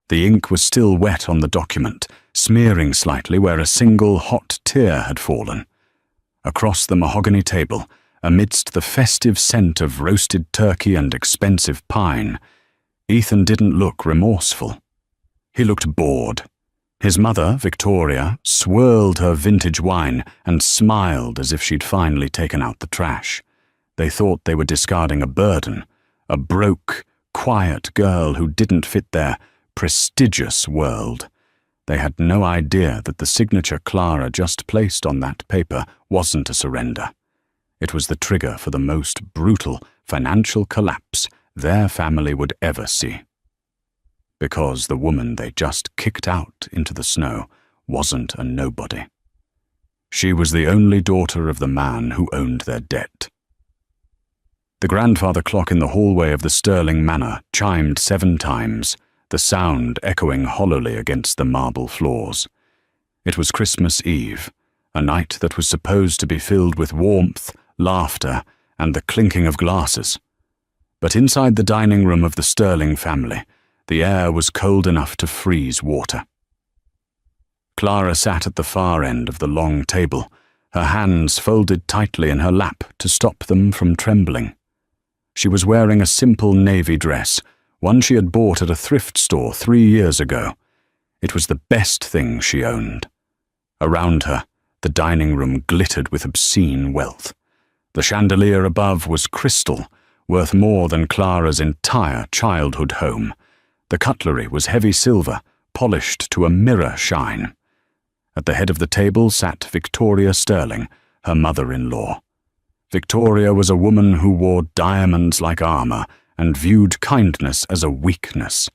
The ink was still wet on the document, smearing slightly where a single hot tear had fallen. Across the mahogany table, amidst the festive scent of roasted turkey and expensive pine, Ethan didn't look remorseful. He looked bored. His mother, Victoria, swirled her vintage wine and smiled as if she'd finally taken out the trash. They thought they were discarding a burden, a broke, quiet girl who didn't fit their prestigious world. They had no idea that the signature Clara just placed on that paper wasn't a surrender. It was the trigger for the most brutal financial collapse their family would ever see. Because the woman they just kicked out into the snow wasn't a nobody. She was the only daughter of the man who owned their debt. The grandfather clock in the hallway of the Sterling Manor chimed 7 times, the sound echoing hollowly against the marble floors. It was Christmas Eve, a night that was supposed to be filled with warmth, laughter, and the clinking of glasses. But inside the dining room of the Sterling family, the air was cold enough to freeze water. Clara sat at the far end of the long table, her hands folded tightly in her lap to stop them from trembling. She was wearing a simple navy dress, one she had bought at a thrift store 3 years ago. It was the best thing she owned. Around her, the dining room glittered with obscene wealth. The chandelier above was crystal, worth more than Clara's entire childhood home. The cutlery was heavy silver, polished to a mirror shine. At the head of the table sat Victoria Sterling, her mother-in-law. Victoria was a woman who wore diamonds like armor and viewed kindness as a weakness.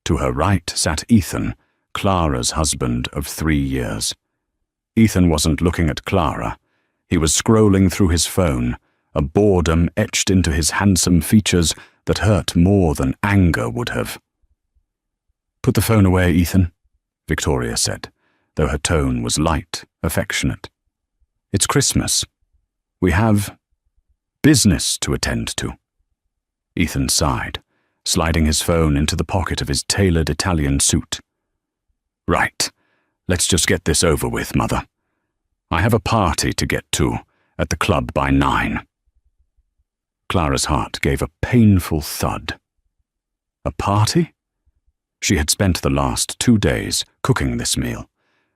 To her right sat Ethan, Clara's husband of 3 years. Ethan wasn't looking at Clara. He was scrolling through his phone, a boredom etched into his handsome features that hurt more than anger would have. "Put the phone away, Ethan," Victoria said, though her tone was light, affectionate. "It's Christmas. We have business to attend to." Ethan sighed, sliding his phone into the pocket of his tailored Italian suit. "Right, let's just get this over with, Mother. I have a party to get to at the club by 9. Clara's heart gave a painful thud. A party? She had spent the last 2 days cooking this meal.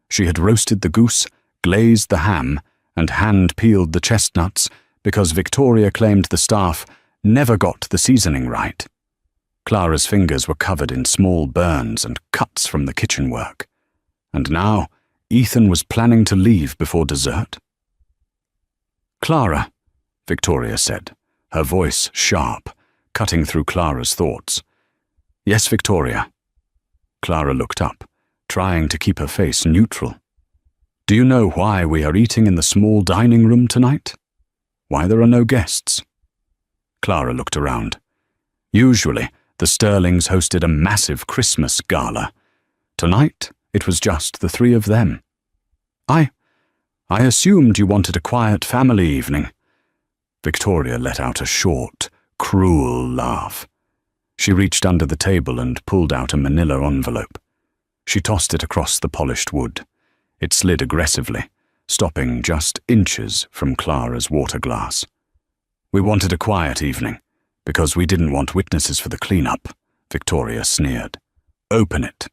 She had roasted the goose, glazed the ham, and hand-peeled the chestnuts because Victoria claimed the staff never got the seasoning right. Clara's fingers were covered in small burns and cuts from the kitchen work. And now, Ethan was planning to leave before dessert. "Clara," Victoria said, her voice sharp, cutting through Clara's thoughts. "Yes, Victoria." Clara looked up, trying to keep her face neutral. "Do you know why we are eating in the small dining room tonight? Why there are no guests?" Clara looked around. Usually, the Sterlings hosted a massive Christmas gala. Tonight, it was just the 3 of them. I assumed you wanted a quiet family evening." Victoria let out a short, cruel laugh. She reached under the table and pulled out a manila envelope. She tossed it across the polished wood. It slid aggressively, stopping just inches from Clara's water glass. "We wanted a quiet evening, because we didn't want witnesses for the cleanup," Victoria sneered. "Open it."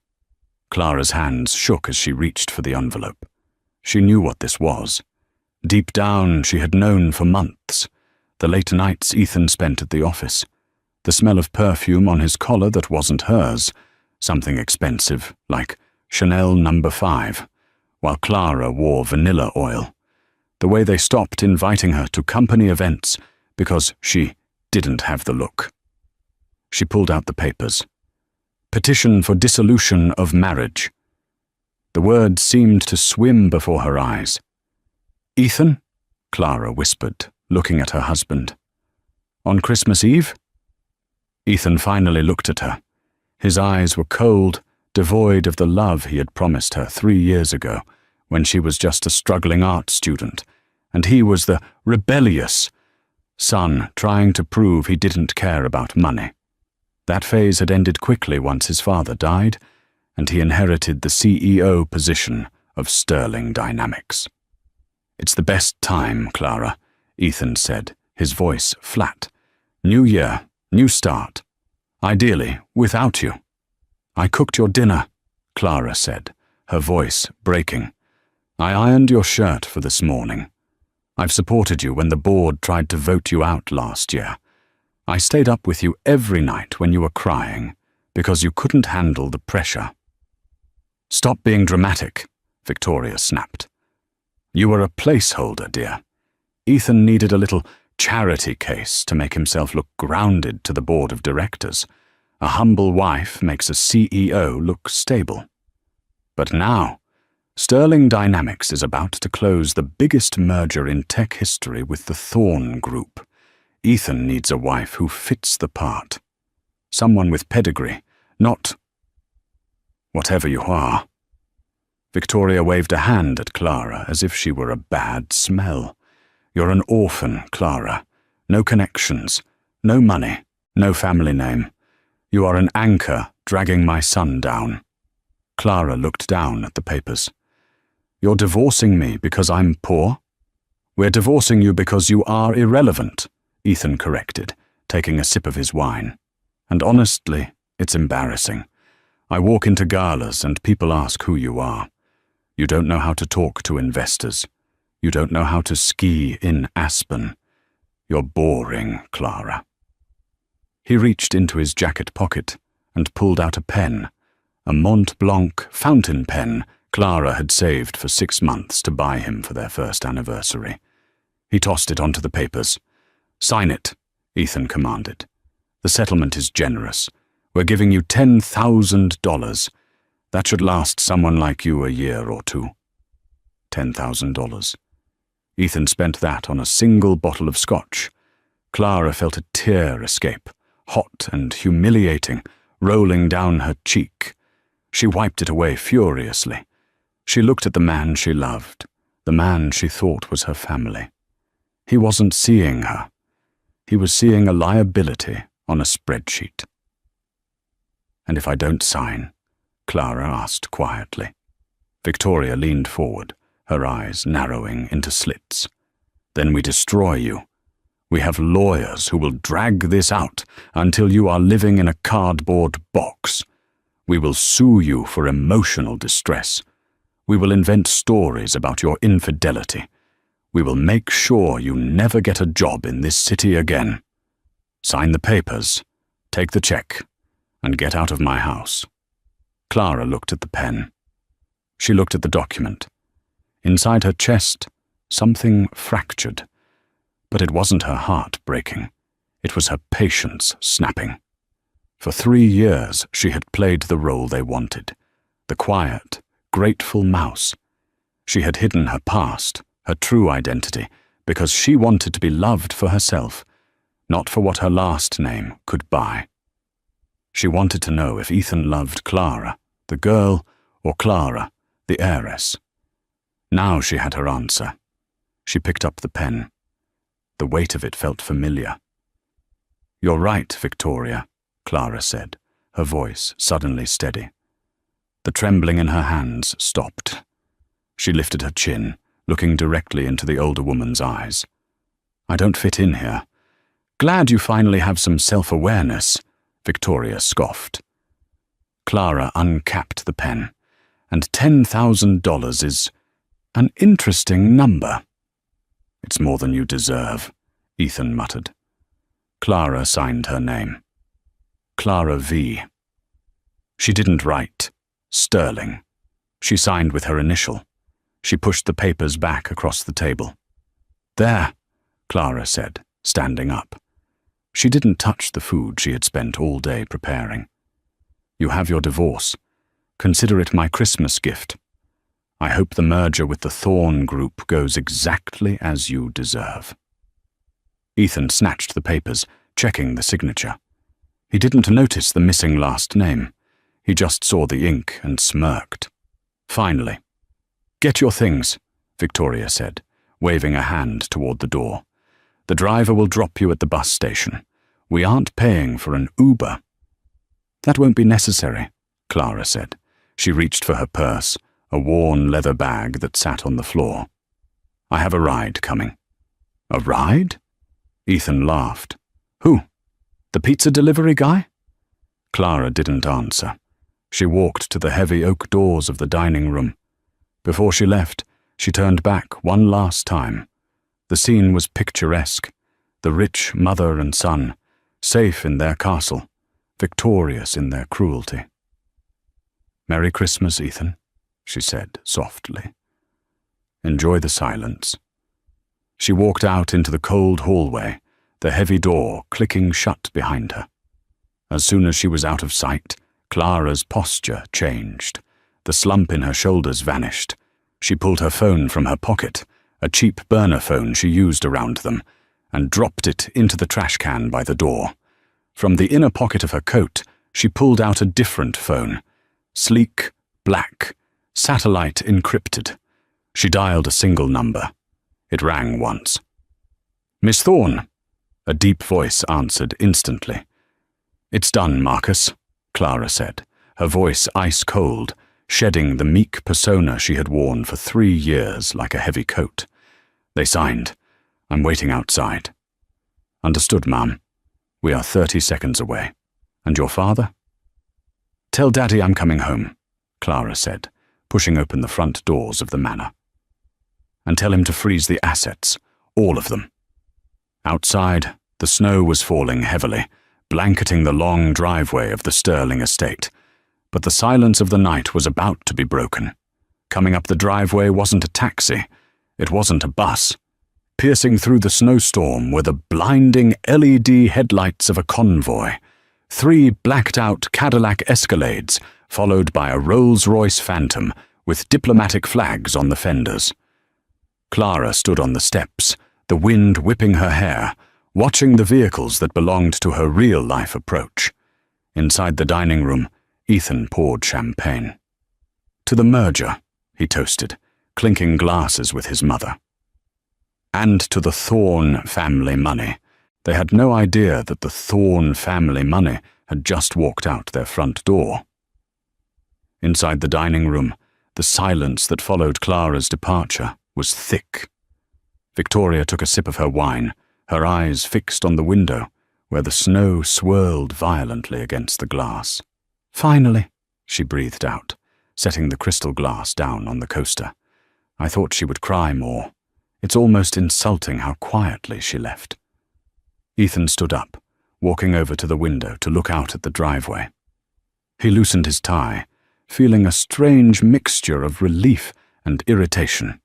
Clara's hands shook as she reached for the envelope. She knew what this was. Deep down, she had known for months. The late nights Ethan spent at the office. The smell of perfume on his collar that wasn't hers, something expensive, like Chanel No. 5, while Clara wore vanilla oil. The way they stopped inviting her to company events because she didn't have the look. She pulled out the papers. Petition for dissolution of marriage. The words seemed to swim before her eyes. "Ethan?" Clara whispered, looking at her husband. "On Christmas Eve?" Ethan finally looked at her. His eyes were cold, devoid of the love he had promised her 3 years ago, when she was just a struggling art student, and he was the rebellious son trying to prove he didn't care about money. That phase had ended quickly once his father died, and he inherited the CEO position of Sterling Dynamics. "It's the best time, Clara," Ethan said, his voice flat. "New year, new start. Ideally, without you." "I cooked your dinner," Clara said, her voice breaking. "I ironed your shirt for this morning. I've supported you when the board tried to vote you out last year. I stayed up with you every night when you were crying because you couldn't handle the pressure." "Stop being dramatic," Victoria snapped. "You were a placeholder, dear. Ethan needed a little charity case to make himself look grounded to the board of directors. A humble wife makes a CEO look stable. But now, Sterling Dynamics is about to close the biggest merger in tech history with the Thorn Group. Ethan needs a wife who fits the part. Someone with pedigree, not whatever you are." Victoria waved a hand at Clara as if she were a bad smell. "You're an orphan, Clara. No connections, no money, no family name. You are an anchor dragging my son down." Clara looked down at the papers. "You're divorcing me because I'm poor?" "We're divorcing you because you are irrelevant," Ethan corrected, taking a sip of his wine. "And honestly, it's embarrassing. I walk into galas and people ask who you are. You don't know how to talk to investors. You don't know how to ski in Aspen. You're boring, Clara." He reached into his jacket pocket and pulled out a pen, a Mont Blanc fountain pen Clara had saved for 6 months to buy him for their first anniversary. He tossed it onto the papers. "Sign it," Ethan commanded. "The settlement is generous. We're giving you $10,000. That should last someone like you a year or two." $10,000. Ethan spent that on a single bottle of scotch. Clara felt a tear escape, hot and humiliating, rolling down her cheek. She wiped it away furiously. She looked at the man she loved, the man she thought was her family. He wasn't seeing her. He was seeing a liability on a spreadsheet. "And if I don't sign?" Clara asked quietly. Victoria leaned forward, her eyes narrowing into slits. "Then we destroy you. We have lawyers who will drag this out until you are living in a cardboard box. We will sue you for emotional distress. We will invent stories about your infidelity. We will make sure you never get a job in this city again. Sign the papers, take the check, and get out of my house." Clara looked at the pen. She looked at the document. Inside her chest, something fractured. But it wasn't her heart breaking. It was her patience snapping. For 3 years, she had played the role they wanted. The quiet, grateful mouse. She had hidden her past, her true identity, because she wanted to be loved for herself, not for what her last name could buy. She wanted to know if Ethan loved Clara, the girl, or Clara, the heiress. Now she had her answer. She picked up the pen. The weight of it felt familiar. "You're right, Victoria," Clara said, her voice suddenly steady. The trembling in her hands stopped. She lifted her chin, looking directly into the older woman's eyes. "I don't fit in here." "Glad you finally have some self-awareness," Victoria scoffed. Clara uncapped the pen, and $10,000 is an interesting number. "It's more than you deserve," Ethan muttered. Clara signed her name. Clara V. She didn't write Sterling. She signed with her initial. She pushed the papers back across the table. "There," Clara said, standing up. She didn't touch the food she had spent all day preparing. "You have your divorce. Consider it my Christmas gift. I hope the merger with the Thorn Group goes exactly as you deserve." Ethan snatched the papers, checking the signature. He didn't notice the missing last name. He just saw the ink and smirked. Finally. "Get your things," Victoria said, waving a hand toward the door. "The driver will drop you at the bus station. We aren't paying for an Uber." "That won't be necessary," Clara said. She reached for her purse, a worn leather bag that sat on the floor. "I have a ride coming." "A ride?" Ethan laughed. "Who? The pizza delivery guy?" Clara didn't answer. She walked to the heavy oak doors of the dining room. Before she left, she turned back one last time. The scene was picturesque. The rich mother and son, safe in their castle, victorious in their cruelty. "Merry Christmas, Ethan," she said softly. "Enjoy the silence." She walked out into the cold hallway, the heavy door clicking shut behind her. As soon as she was out of sight, Clara's posture changed. The slump in her shoulders vanished. She pulled her phone from her pocket, a cheap burner phone she used around them, and dropped it into the trash can by the door. From the inner pocket of her coat, she pulled out a different phone. Sleek, black, satellite encrypted. She dialed a single number. It rang once. "Miss Thorne," a deep voice answered instantly. "It's done, Marcus," Clara said, her voice ice-cold, shedding the meek persona she had worn for 3 years like a heavy coat. "They signed. I'm waiting outside." "Understood, Ma'am. We are 30 seconds away. And your father?" "Tell Daddy I'm coming home," Clara said, pushing open the front doors of the manor. "And tell him to freeze the assets, all of them." Outside, the snow was falling heavily, blanketing the long driveway of the Sterling estate. But the silence of the night was about to be broken. Coming up the driveway wasn't a taxi. It wasn't a bus. Piercing through the snowstorm were the blinding LED headlights of a convoy. 3 blacked-out Cadillac Escalades, followed by a Rolls-Royce Phantom with diplomatic flags on the fenders. Clara stood on the steps, the wind whipping her hair, watching the vehicles that belonged to her real-life approach. Inside the dining room, Ethan poured champagne. "To the merger," he toasted, clinking glasses with his mother. And to the Thorne family money. They had no idea that the Thorne family money had just walked out their front door. Inside the dining room, the silence that followed Clara's departure was thick. Victoria took a sip of her wine, her eyes fixed on the window, where the snow swirled violently against the glass. "Finally," she breathed out, setting the crystal glass down on the coaster. "I thought she would cry more. It's almost insulting how quietly she left." Ethan stood up, walking over to the window to look out at the driveway. He loosened his tie, feeling a strange mixture of relief and irritation.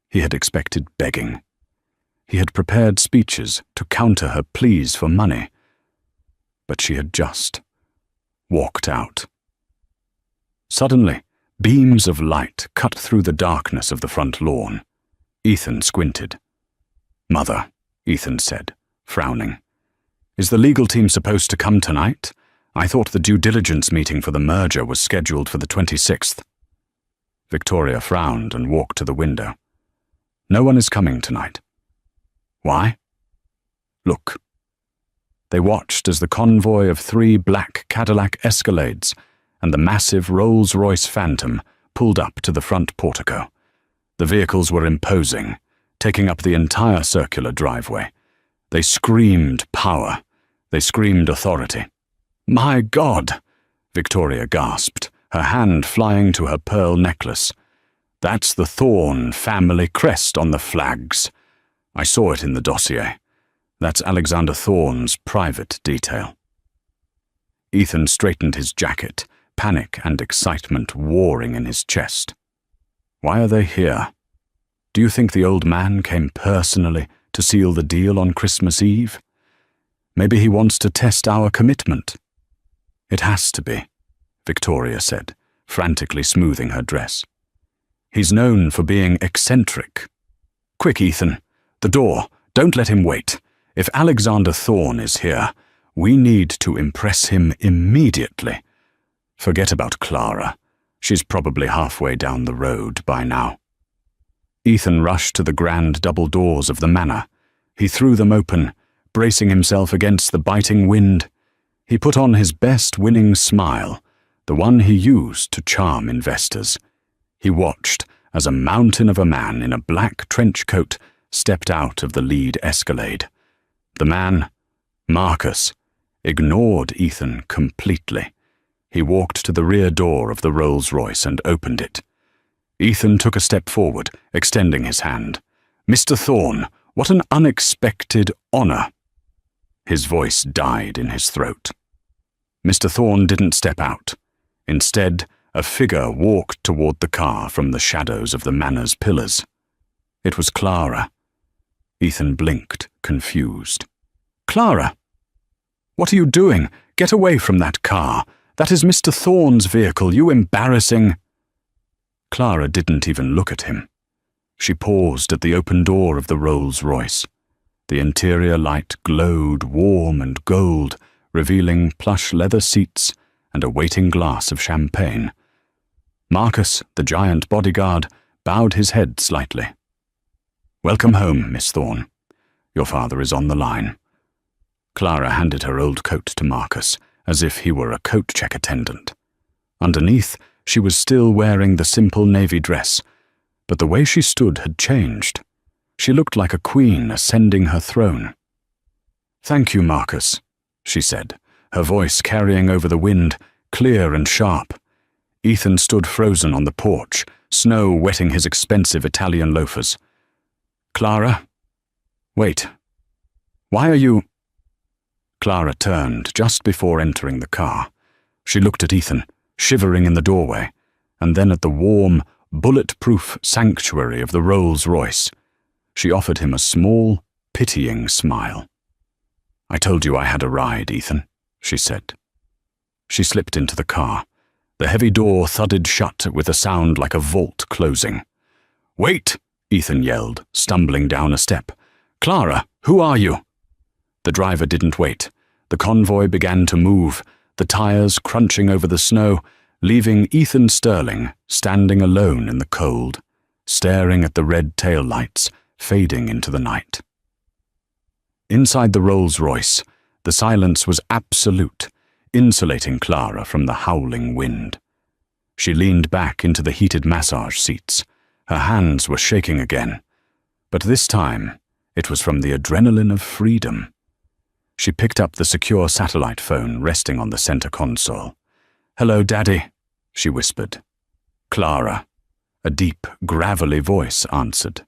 He had expected begging. He had prepared speeches to counter her pleas for money. But she had just walked out. Suddenly, beams of light cut through the darkness of the front lawn. Ethan squinted. "Mother," Ethan said, frowning. "Is the legal team supposed to come tonight? I thought the due diligence meeting for the merger was scheduled for the 26th. Victoria frowned and walked to the window. "No one is coming tonight." "Why?" "Look." They watched as the convoy of 3 black Cadillac Escalades and the massive Rolls-Royce Phantom pulled up to the front portico. The vehicles were imposing, taking up the entire circular driveway. They screamed power. They screamed authority. "My God!" Victoria gasped, her hand flying to her pearl necklace. "That's the Thorne family crest on the flags. I saw it in the dossier. That's Alexander Thorne's private detail." Ethan straightened his jacket, panic and excitement warring in his chest. "Why are they here? Do you think the old man came personally to seal the deal on Christmas Eve? Maybe he wants to test our commitment." "It has to be," Victoria said, frantically smoothing her dress. "He's known for being eccentric. Quick, Ethan, the door. Don't let him wait. If Alexander Thorne is here, we need to impress him immediately. Forget about Clara. She's probably halfway down the road by now." Ethan rushed to the grand double doors of the manor. He threw them open, bracing himself against the biting wind. He put on his best winning smile, the one he used to charm investors. He watched as a mountain of a man in a black trench coat stepped out of the lead Escalade. The man, Marcus, ignored Ethan completely. He walked to the rear door of the Rolls-Royce and opened it. Ethan took a step forward, extending his hand. "Mr. Thorne, what an unexpected honor." His voice died in his throat. Mr. Thorne didn't step out. Instead, a figure walked toward the car from the shadows of the manor's pillars. It was Clara. Ethan blinked, confused. "Clara! What are you doing? Get away from that car. That is Mr. Thorne's vehicle, you embarrassing—" Clara didn't even look at him. She paused at the open door of the Rolls-Royce. The interior light glowed warm and gold, revealing plush leather seats and a waiting glass of champagne. Marcus, the giant bodyguard, bowed his head slightly. "Welcome home, Miss Thorne. Your father is on the line." Clara handed her old coat to Marcus, as if he were a coat check attendant. Underneath, she was still wearing the simple navy dress, but the way she stood had changed. She looked like a queen ascending her throne. "Thank you, Marcus," she said, her voice carrying over the wind, clear and sharp. Ethan stood frozen on the porch, snow wetting his expensive Italian loafers. "Clara? Wait. Why are you—" Clara turned just before entering the car. She looked at Ethan, shivering in the doorway, and then at the warm, bulletproof sanctuary of the Rolls-Royce. She offered him a small, pitying smile. "I told you I had a ride, Ethan," she said. She slipped into the car. The heavy door thudded shut with a sound like a vault closing. "Wait!" Ethan yelled, stumbling down a step. "Clara, who are you?" The driver didn't wait. The convoy began to move, the tires crunching over the snow, leaving Ethan Sterling standing alone in the cold, staring at the red tail lights fading into the night. Inside the Rolls-Royce, the silence was absolute, insulating Clara from the howling wind. She leaned back into the heated massage seats. Her hands were shaking again, but this time it was from the adrenaline of freedom. She picked up the secure satellite phone resting on the center console. "Hello, Daddy," she whispered. "Clara." A deep, gravelly voice answered.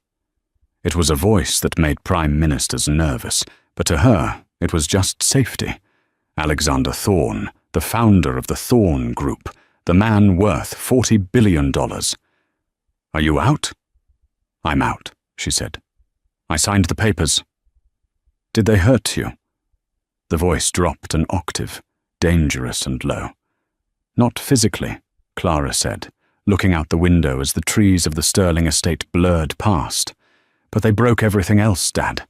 It was a voice that made prime ministers nervous, but to her it was just safety. Alexander Thorne, the founder of the Thorne Group, the man worth $40 billion. "Are you out?" "I'm out," she said. "I signed the papers." "Did they hurt you?" The voice dropped an octave, dangerous and low. "Not physically," Clara said, looking out the window as the trees of the Sterling estate blurred past. "But they broke everything else, Dad.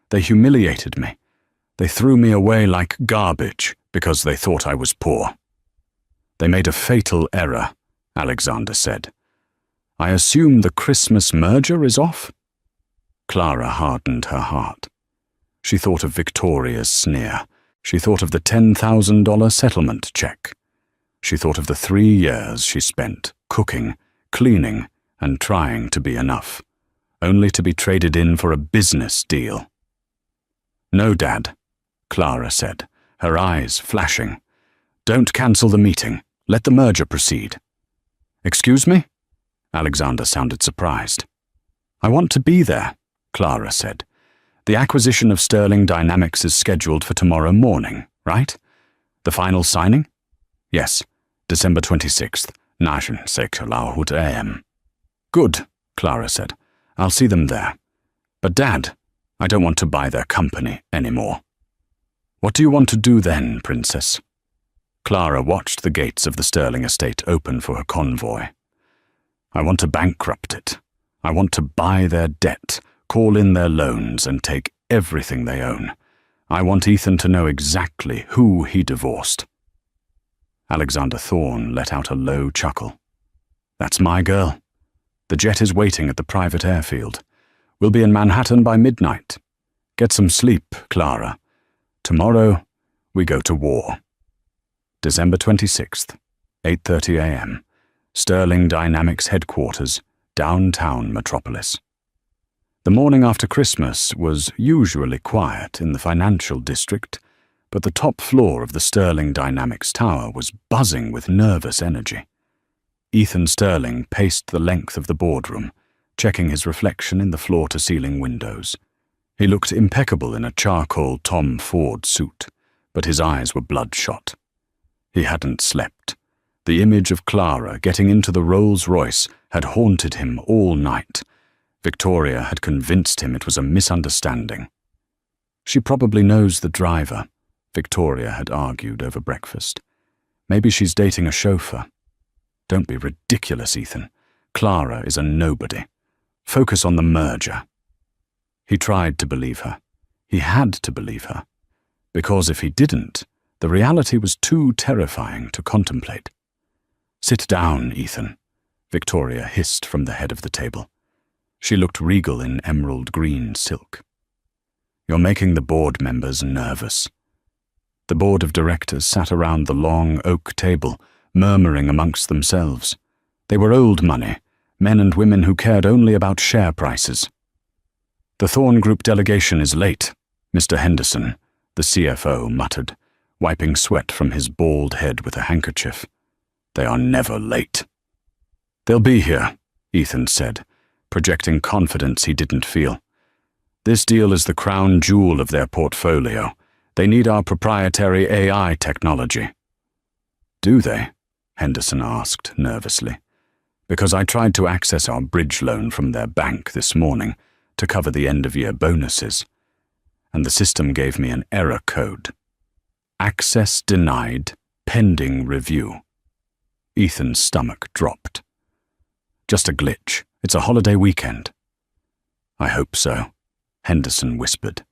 They humiliated me. They threw me away like garbage because they thought I was poor." "They made a fatal error," Alexander said. "I assume the Christmas merger is off?" Clara hardened her heart. She thought of Victoria's sneer. She thought of the $10,000 settlement check. She thought of the 3 years she spent cooking, cleaning, and trying to be enough, only to be traded in for a business deal. "No, Dad," Clara said, her eyes flashing. "Don't cancel the meeting. Let the merger proceed." "Excuse me?" Alexander sounded surprised. "I want to be there," Clara said. "The acquisition of Sterling Dynamics is scheduled for tomorrow morning, right? The final signing?" "Yes, December 26th, 9:06 a.m. "Good," Clara said. "I'll see them there. But Dad, I don't want to buy their company anymore." "What do you want to do then, Princess?" Clara watched the gates of the Sterling estate open for her convoy. "I want to bankrupt it. I want to buy their debt, call in their loans, and take everything they own. I want Ethan to know exactly who he divorced." Alexander Thorne let out a low chuckle. "That's my girl. The jet is waiting at the private airfield. We'll be in Manhattan by midnight. Get some sleep, Clara. Tomorrow, we go to war. December 26th, 8:30 a.m., Sterling Dynamics headquarters, downtown Metropolis. The morning after Christmas was usually quiet in the financial district, but the top floor of the Sterling Dynamics tower was buzzing with nervous energy. Ethan Sterling paced the length of the boardroom, checking his reflection in the floor-to-ceiling windows. He looked impeccable in a charcoal Tom Ford suit, but his eyes were bloodshot. He hadn't slept. The image of Clara getting into the Rolls-Royce had haunted him all night. Victoria had convinced him it was a misunderstanding. She probably knows the driver, Victoria had argued over breakfast. Maybe she's dating a chauffeur. Don't be ridiculous, Ethan. Clara is a nobody. Focus on the merger. He tried to believe her. He had to believe her. Because if he didn't, the reality was too terrifying to contemplate. Sit down, Ethan, Victoria hissed from the head of the table. She looked regal in emerald green silk. You're making the board members nervous. The board of directors sat around the long oak table, murmuring amongst themselves. They were old money, men and women who cared only about share prices. The Thorn Group delegation is late, Mr. Henderson, the CFO muttered, wiping sweat from his bald head with a handkerchief. They are never late. They'll be here, Ethan said, projecting confidence he didn't feel. This deal is the crown jewel of their portfolio. They need our proprietary AI technology. Do they? Henderson asked nervously. Because I tried to access our bridge loan from their bank this morning to cover the end-of-year bonuses, and the system gave me an error code. Access denied, pending review. Ethan's stomach dropped. Just a glitch. It's a holiday weekend. I hope so, Henderson whispered.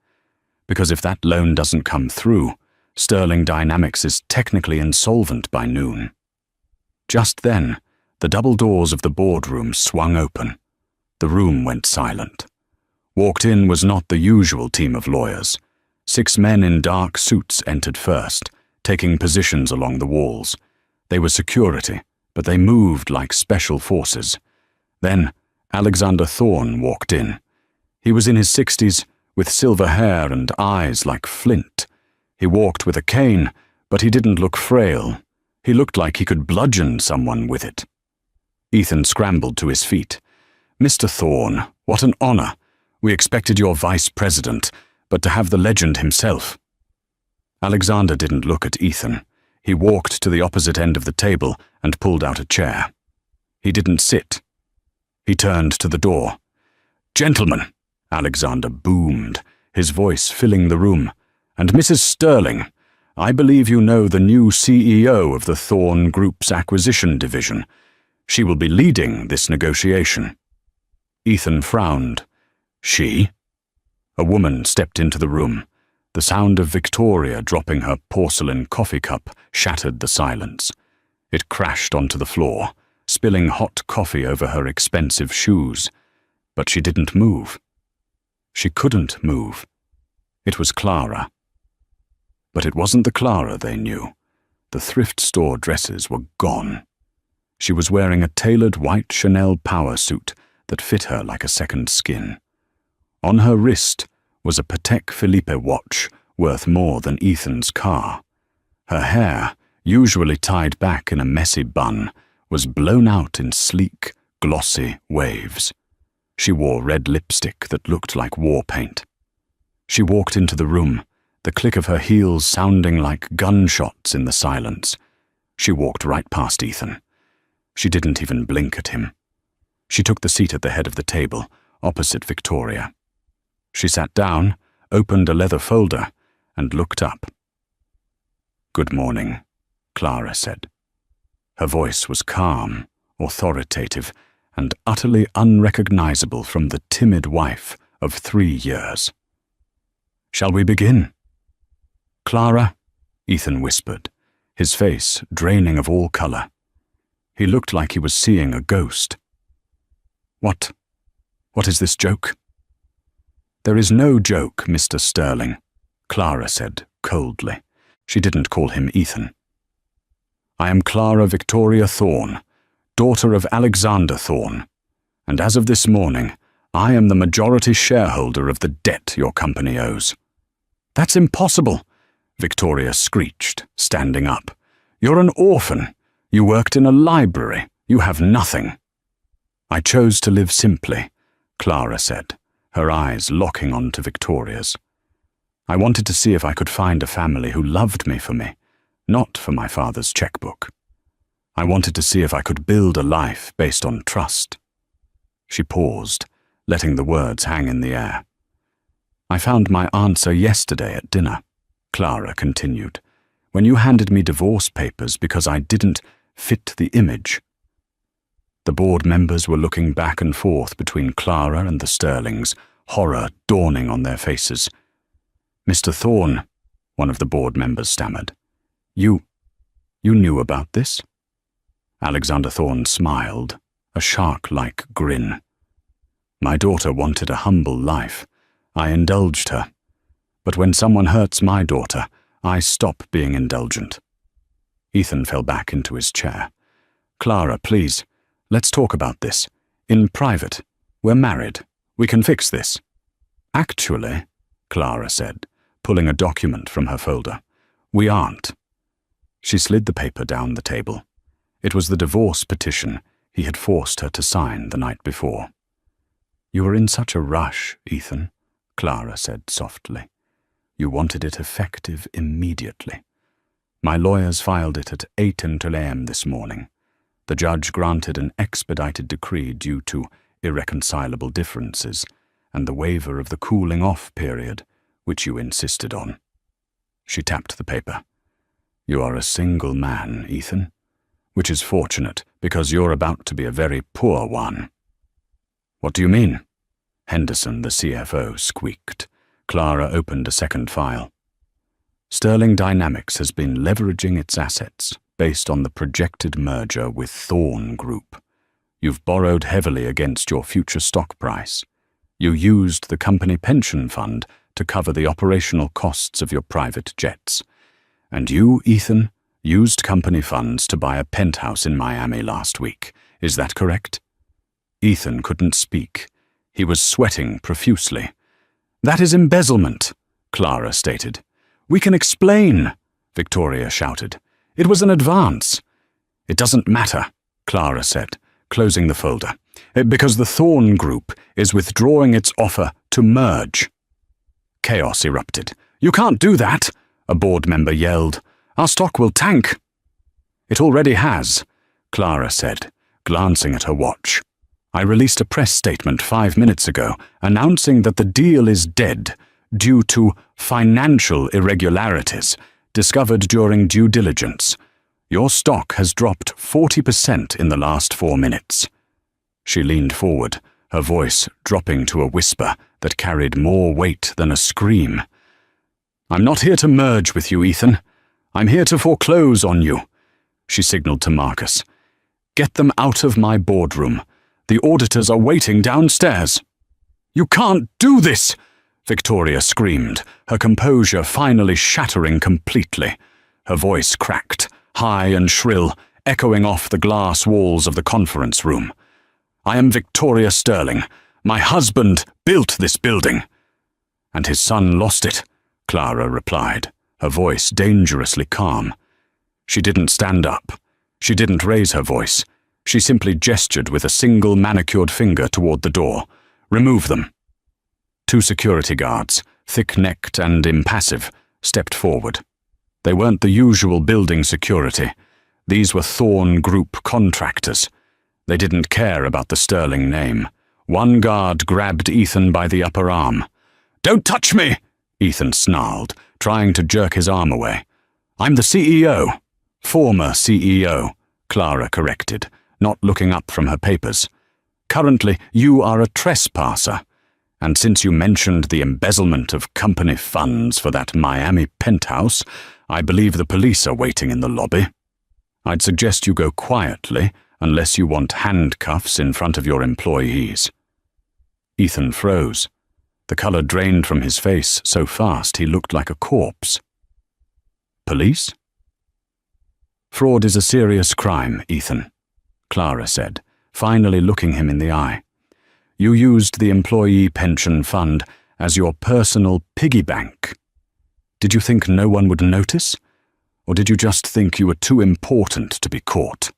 Because if that loan doesn't come through, Sterling Dynamics is technically insolvent by noon. Just then, the double doors of the boardroom swung open. The room went silent. Walked in was not the usual team of lawyers. 6 men in dark suits entered first, taking positions along the walls. They were security, but they moved like special forces. Then, Alexander Thorne walked in. He was in his 60s, with silver hair and eyes like flint. He walked with a cane, but he didn't look frail. He looked like he could bludgeon someone with it. Ethan scrambled to his feet. Mr. Thorne, what an honor. We expected your vice president, but to have the legend himself. Alexander didn't look at Ethan. He walked to the opposite end of the table and pulled out a chair. He didn't sit. He turned to the door. Gentlemen, Alexander boomed, his voice filling the room. And Mrs. Sterling, I believe you know the new CEO of the Thorn Group's acquisition division. She will be leading this negotiation. Ethan frowned. She? A woman stepped into the room. The sound of Victoria dropping her porcelain coffee cup shattered the silence. It crashed onto the floor, spilling hot coffee over her expensive shoes. But she didn't move. She couldn't move. It was Clara. But it wasn't the Clara they knew. The thrift store dresses were gone. She was wearing a tailored white Chanel power suit that fit her like a second skin. On her wrist was a Patek Philippe watch worth more than Ethan's car. Her hair, usually tied back in a messy bun, was blown out in sleek, glossy waves. She wore red lipstick that looked like war paint. She walked into the room, the click of her heels sounding like gunshots in the silence. She walked right past Ethan. She didn't even blink at him. She took the seat at the head of the table, opposite Victoria. She sat down, opened a leather folder, and looked up. Good morning, Clara said. Her voice was calm, authoritative, and utterly unrecognizable from the timid wife of 3 years. Shall we begin? Clara, Ethan whispered, his face draining of all color. He looked like he was seeing a ghost. What is this joke? There is no joke, Mr. Sterling, Clara said coldly. She didn't call him Ethan. I am Clara Victoria Thorne, daughter of Alexander Thorne, and as of this morning, I am the majority shareholder of the debt your company owes." "That's impossible," Victoria screeched, standing up. "You're an orphan. You worked in a library. You have nothing." "I chose to live simply," Clara said, her eyes locking onto Victoria's. "I wanted to see if I could find a family who loved me for me, not for my father's checkbook. I wanted to see if I could build a life based on trust." She paused, letting the words hang in the air. "I found my answer yesterday at dinner," Clara continued, "when you handed me divorce papers because I didn't fit the image." The board members were looking back and forth between Clara and the Sterlings, horror dawning on their faces. "Mr. Thorne," one of the board members stammered, You knew about this?" Alexander Thorne smiled, a shark-like grin. "My daughter wanted a humble life. I indulged her. But when someone hurts my daughter, I stop being indulgent." Ethan fell back into his chair. "Clara, please, let's talk about this. In private. We're married. We can fix this." "Actually," Clara said, pulling a document from her folder, "we aren't." She slid the paper down the table. It was the divorce petition he had forced her to sign the night before. "You were in such a rush, Ethan," Clara said softly. "You wanted it effective immediately. My lawyers filed it at 8 a.m. this morning. The judge granted an expedited decree due to irreconcilable differences and the waiver of the cooling-off period, which you insisted on." She tapped the paper. "You are a single man, Ethan, which is fortunate because you're about to be a very poor one." "What do you mean?" Henderson, the CFO, squeaked. Clara opened a second file. "Sterling Dynamics has been leveraging its assets based on the projected merger with Thorne Group. You've borrowed heavily against your future stock price. You used the company pension fund to cover the operational costs of your private jets. And you, Ethan, used company funds to buy a penthouse in Miami last week. Is that correct?" Ethan couldn't speak. He was sweating profusely. "That is embezzlement," Clara stated. "We can explain," Victoria shouted. "It was an advance." "It doesn't matter," Clara said, closing the folder, "because the Thorne Group is withdrawing its offer to merge." Chaos erupted. "You can't do that," a board member yelled. "Our stock will tank." "It already has," Clara said, glancing at her watch. "I released a press statement 5 minutes ago announcing that the deal is dead due to financial irregularities discovered during due diligence. Your stock has dropped 40% in the last 4 minutes." She leaned forward, her voice dropping to a whisper that carried more weight than a scream. "I'm not here to merge with you, Ethan. I'm here to foreclose on you," she signaled to Marcus. "Get them out of my boardroom. The auditors are waiting downstairs." "You can't do this!" Victoria screamed, her composure finally shattering completely. Her voice cracked, high and shrill, echoing off the glass walls of the conference room. "I am Victoria Sterling. My husband built this building." "And his son lost it," Clara replied, her voice dangerously calm. She didn't stand up. She didn't raise her voice. She simply gestured with a single manicured finger toward the door. "Remove them." 2 security guards, thick-necked and impassive, stepped forward. They weren't the usual building security. These were Thorne Group contractors. They didn't care about the Sterling name. One guard grabbed Ethan by the upper arm. "Don't touch me!" Ethan snarled, trying to jerk his arm away. "I'm the CEO." "Former CEO," Clara corrected, not looking up from her papers. "Currently, you are a trespasser. And since you mentioned the embezzlement of company funds for that Miami penthouse, I believe the police are waiting in the lobby. I'd suggest you go quietly, unless you want handcuffs in front of your employees." Ethan froze. The color drained from his face so fast he looked like a corpse. "Police?" Fraud is a serious crime, Ethan, Clara said, finally looking him in the eye. You used the employee pension fund as your personal piggy bank. Did you think no one would notice? Or did you just think you were too important to be caught?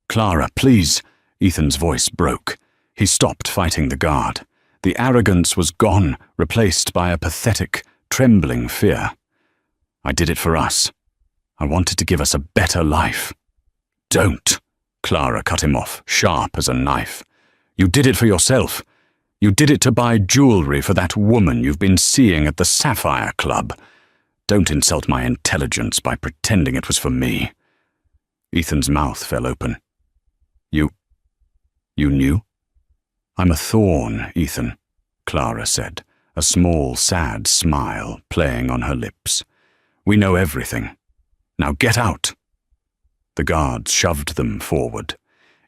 Clara, please, Ethan's voice broke. He stopped fighting the guard. The arrogance was gone, replaced by a pathetic, trembling fear. I did it for us. I wanted to give us a better life. Don't, Clara cut him off, sharp as a knife. You did it for yourself. You did it to buy jewelry for that woman you've been seeing at the Sapphire Club. Don't insult my intelligence by pretending it was for me. Ethan's mouth fell open. You knew? I'm a thorn, Ethan, Clara said, a small, sad smile playing on her lips. We know everything. Now get out. The guards shoved them forward.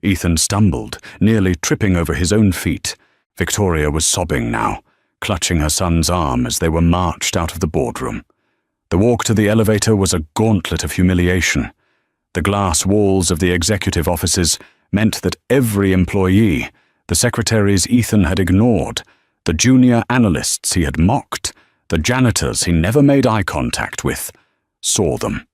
Ethan stumbled, nearly tripping over his own feet. Victoria was sobbing now, clutching her son's arm as they were marched out of the boardroom. The walk to the elevator was a gauntlet of humiliation. The glass walls of the executive offices meant that every employee, the secretaries Ethan had ignored, the junior analysts he had mocked, the janitors he never made eye contact with, saw them.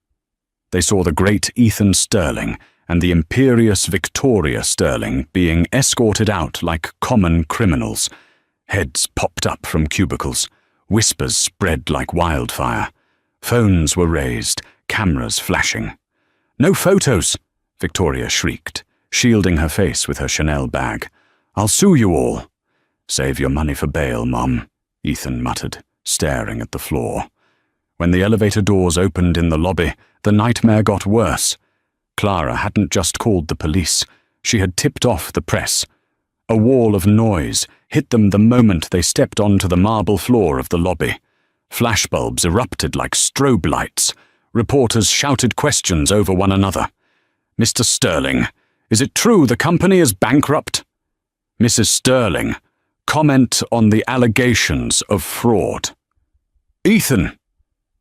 They saw the great Ethan Sterling and the imperious Victoria Sterling being escorted out like common criminals. Heads popped up from cubicles. Whispers spread like wildfire. Phones were raised, cameras flashing. No photos, Victoria shrieked, shielding her face with her Chanel bag. I'll sue you all. Save your money for bail, Mom, Ethan muttered, staring at the floor. When the elevator doors opened in the lobby, the nightmare got worse. Clara hadn't just called the police. She had tipped off the press. A wall of noise hit them the moment they stepped onto the marble floor of the lobby. Flashbulbs erupted like strobe lights. Reporters shouted questions over one another. Mr. Sterling, is it true the company is bankrupt? Mrs. Sterling, comment on the allegations of fraud. Ethan,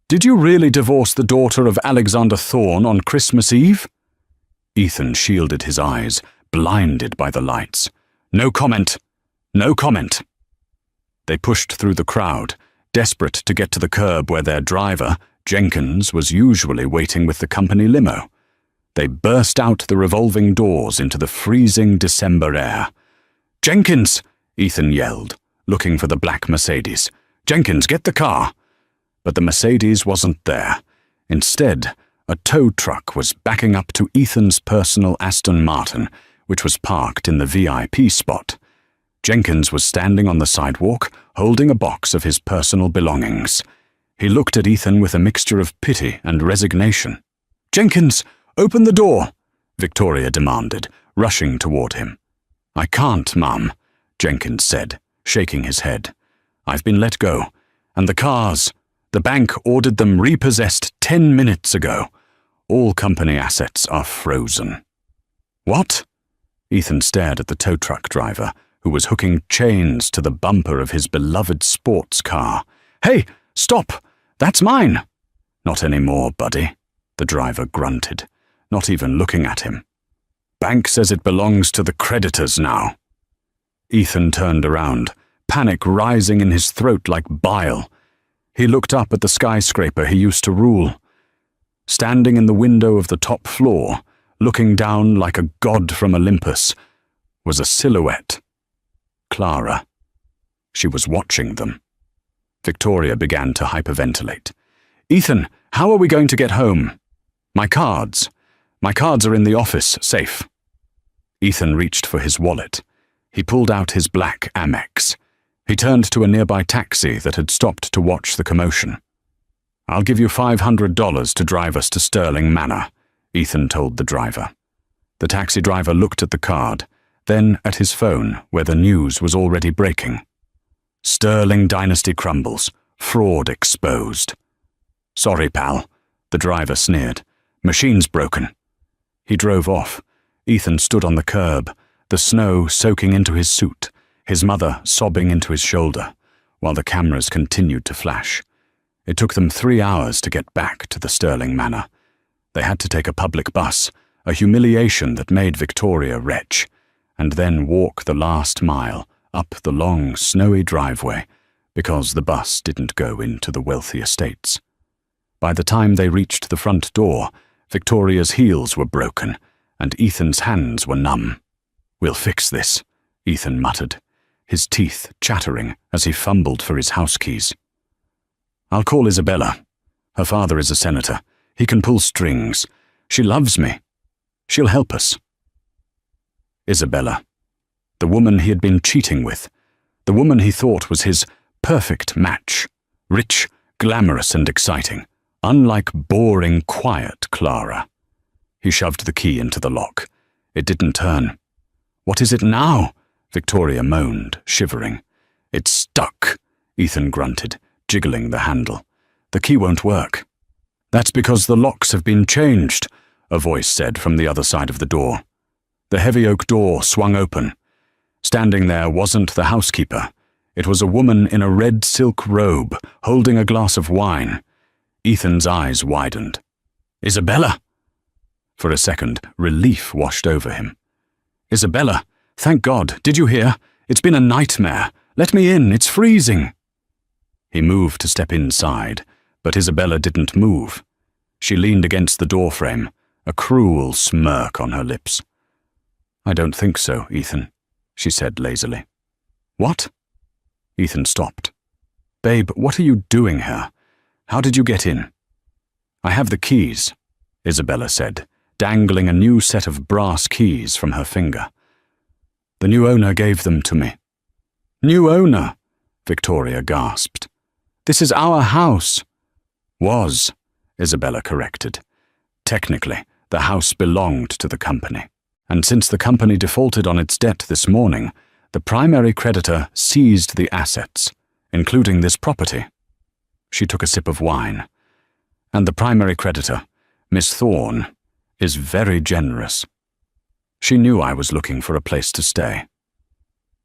did you really divorce the daughter of Alexander Thorne on Christmas Eve? Ethan shielded his eyes, blinded by the lights. No comment. No comment. They pushed through the crowd, desperate to get to the curb where their driver, Jenkins, was usually waiting with the company limo. They burst out the revolving doors into the freezing December air. Jenkins! Ethan yelled, looking for the black Mercedes. Jenkins, get the car! But the Mercedes wasn't there. Instead, a tow truck was backing up to Ethan's personal Aston Martin, which was parked in the VIP spot. Jenkins was standing on the sidewalk, holding a box of his personal belongings. He looked at Ethan with a mixture of pity and resignation. Jenkins, open the door, Victoria demanded, rushing toward him. I can't, Mum, Jenkins said, shaking his head. I've been let go, and the cars, the bank ordered them repossessed 10 minutes ago. All company assets are frozen. What? Ethan stared at the tow truck driver, who was hooking chains to the bumper of his beloved sports car. Hey, stop! That's mine! Not anymore, buddy, the driver grunted, not even looking at him. Bank says it belongs to the creditors now. Ethan turned around, panic rising in his throat like bile. He looked up at the skyscraper he used to rule. Standing in the window of the top floor, looking down like a god from Olympus, was a silhouette. Clara. She was watching them. Victoria began to hyperventilate. Ethan, how are we going to get home? My cards. My cards are in the office, safe. Ethan reached for his wallet. He pulled out his black Amex. He turned to a nearby taxi that had stopped to watch the commotion. I'll give you $500 to drive us to Sterling Manor, Ethan told the driver. The taxi driver looked at the card, then at his phone where the news was already breaking. Sterling dynasty crumbles. Fraud exposed. Sorry, pal, the driver sneered. Machine's broken. He drove off. Ethan stood on the curb, the snow soaking into his suit, his mother sobbing into his shoulder, while the cameras continued to flash. It took them 3 hours to get back to the Sterling Manor. They had to take a public bus, a humiliation that made Victoria retch, and then walk the last mile up the long, snowy driveway because the bus didn't go into the wealthy estates. By the time they reached the front door, Victoria's heels were broken and Ethan's hands were numb. "We'll fix this," Ethan muttered, his teeth chattering as he fumbled for his house keys. "I'll call Isabella. Her father is a senator. He can pull strings. She loves me. She'll help us." Isabella. The woman he had been cheating with. The woman he thought was his perfect match. Rich, glamorous and exciting. Unlike boring, quiet Clara. He shoved the key into the lock. It didn't turn. "What is it now?" Victoria moaned, shivering. "It's stuck," Ethan grunted, jiggling the handle. "The key won't work." "That's because the locks have been changed," a voice said from the other side of the door. The heavy oak door swung open. Standing there wasn't the housekeeper. It was a woman in a red silk robe, holding a glass of wine. Ethan's eyes widened. "Isabella!" For a second, relief washed over him. "Isabella! Thank God! Did you hear? It's been a nightmare. Let me in, it's freezing." He moved to step inside, but Isabella didn't move. She leaned against the doorframe, a cruel smirk on her lips. "I don't think so, Ethan," she said lazily. "What?" Ethan stopped. "Babe, what are you doing here? How did you get in?" "I have the keys," Isabella said, dangling a new set of brass keys from her finger. "The new owner gave them to me." "New owner?" Victoria gasped. "This is our house." "Was," Isabella corrected. "Technically, the house belonged to the company. And since the company defaulted on its debt this morning, the primary creditor seized the assets, including this property." She took a sip of wine. "And the primary creditor, Miss Thorne, is very generous. She knew I was looking for a place to stay."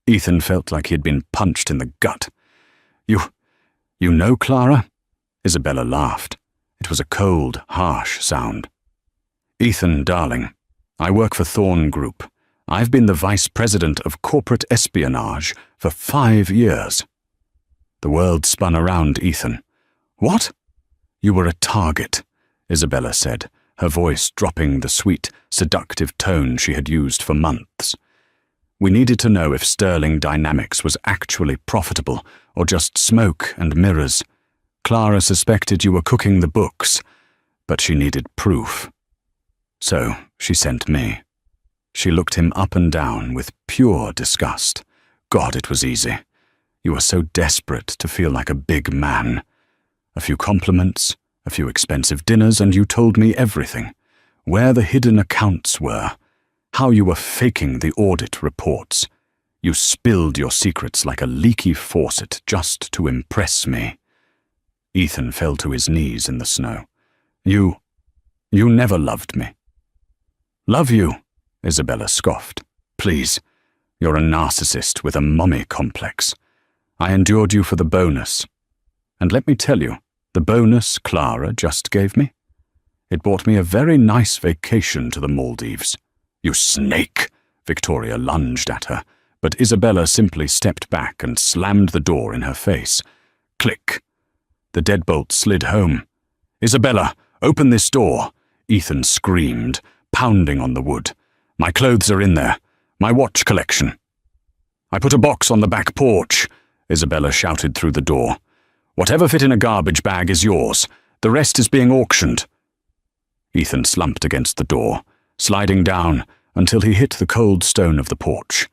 Ethan felt like he had been punched in the gut. You know Clara?" Isabella laughed. It was a cold, harsh sound. "Ethan, darling, I work for Thorne Group. I've been the vice president of corporate espionage for 5 years." The world spun around Ethan. "What?" "You were a target," Isabella said, her voice dropping the sweet, seductive tone she had used for months. "We needed to know if Sterling Dynamics was actually profitable or just smoke and mirrors. Clara suspected you were cooking the books, but she needed proof. So she sent me." She looked him up and down with pure disgust. God, it was easy. You were so desperate to feel like a big man. A few compliments, a few expensive dinners, and you told me everything. Where the hidden accounts were, how you were faking the audit reports. You spilled your secrets like a leaky faucet just to impress me. Ethan fell to his knees in the snow. You never loved me." "Love you?" Isabella scoffed. "Please, you're a narcissist with a mommy complex. I endured you for the bonus. And let me tell you, the bonus Clara just gave me? It bought me a very nice vacation to the Maldives." "You snake!" Victoria lunged at her, but Isabella simply stepped back and slammed the door in her face. Click. The deadbolt slid home. "Isabella, open this door!" Ethan screamed, pounding on the wood. "My clothes are in there. My watch collection." "I put a box on the back porch," Isabella shouted through the door. "Whatever fit in a garbage bag is yours. The rest is being auctioned." Ethan slumped against the door, sliding down until he hit the cold stone of the porch.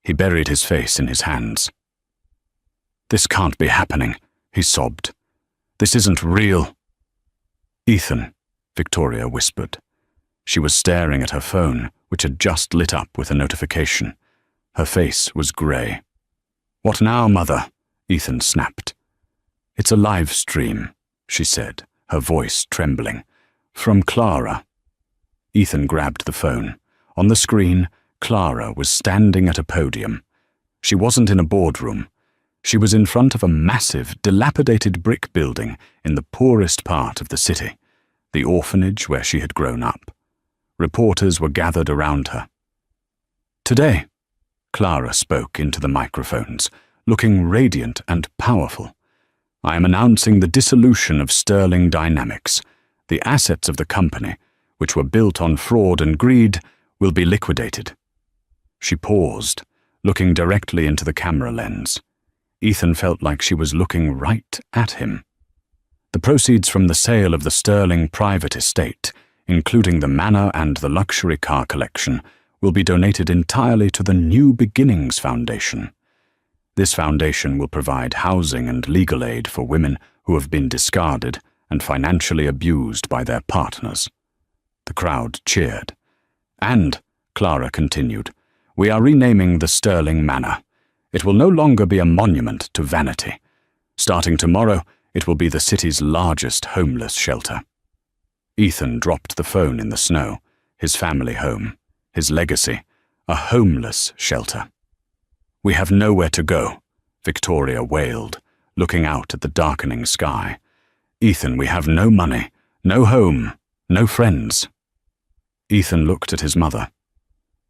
He buried his face in his hands. "This can't be happening," he sobbed. "This isn't real." "Ethan," Victoria whispered. She was staring at her phone, which had just lit up with a notification. Her face was grey. "What now, Mother?" Ethan snapped. "It's a live stream," she said, her voice trembling. "From Clara." Ethan grabbed the phone. On the screen, Clara was standing at a podium. She wasn't in a boardroom. She was in front of a massive, dilapidated brick building in the poorest part of the city. the orphanage where she had grown up. Reporters were gathered around her. "Today," Clara spoke into the microphones, looking radiant and powerful, "I am announcing the dissolution of Sterling Dynamics. The assets of the company, which were built on fraud and greed, will be liquidated." She paused, looking directly into the camera lens. Ethan felt like she was looking right at him. The proceeds from the sale of the Sterling private estate, including the manor and the luxury car collection, will be donated entirely to the New Beginnings Foundation. This foundation will provide housing and legal aid for women who have been discarded and financially abused by their partners. The crowd cheered. "And," Clara continued, "we are renaming the Sterling Manor. It will no longer be a monument to vanity. Starting tomorrow, it will be the city's largest homeless shelter." Ethan dropped the phone in the snow. His family home, his legacy, a homeless shelter. "We have nowhere to go," Victoria wailed, looking out at the darkening sky. "Ethan, we have no money, no home, no friends." Ethan looked at his mother.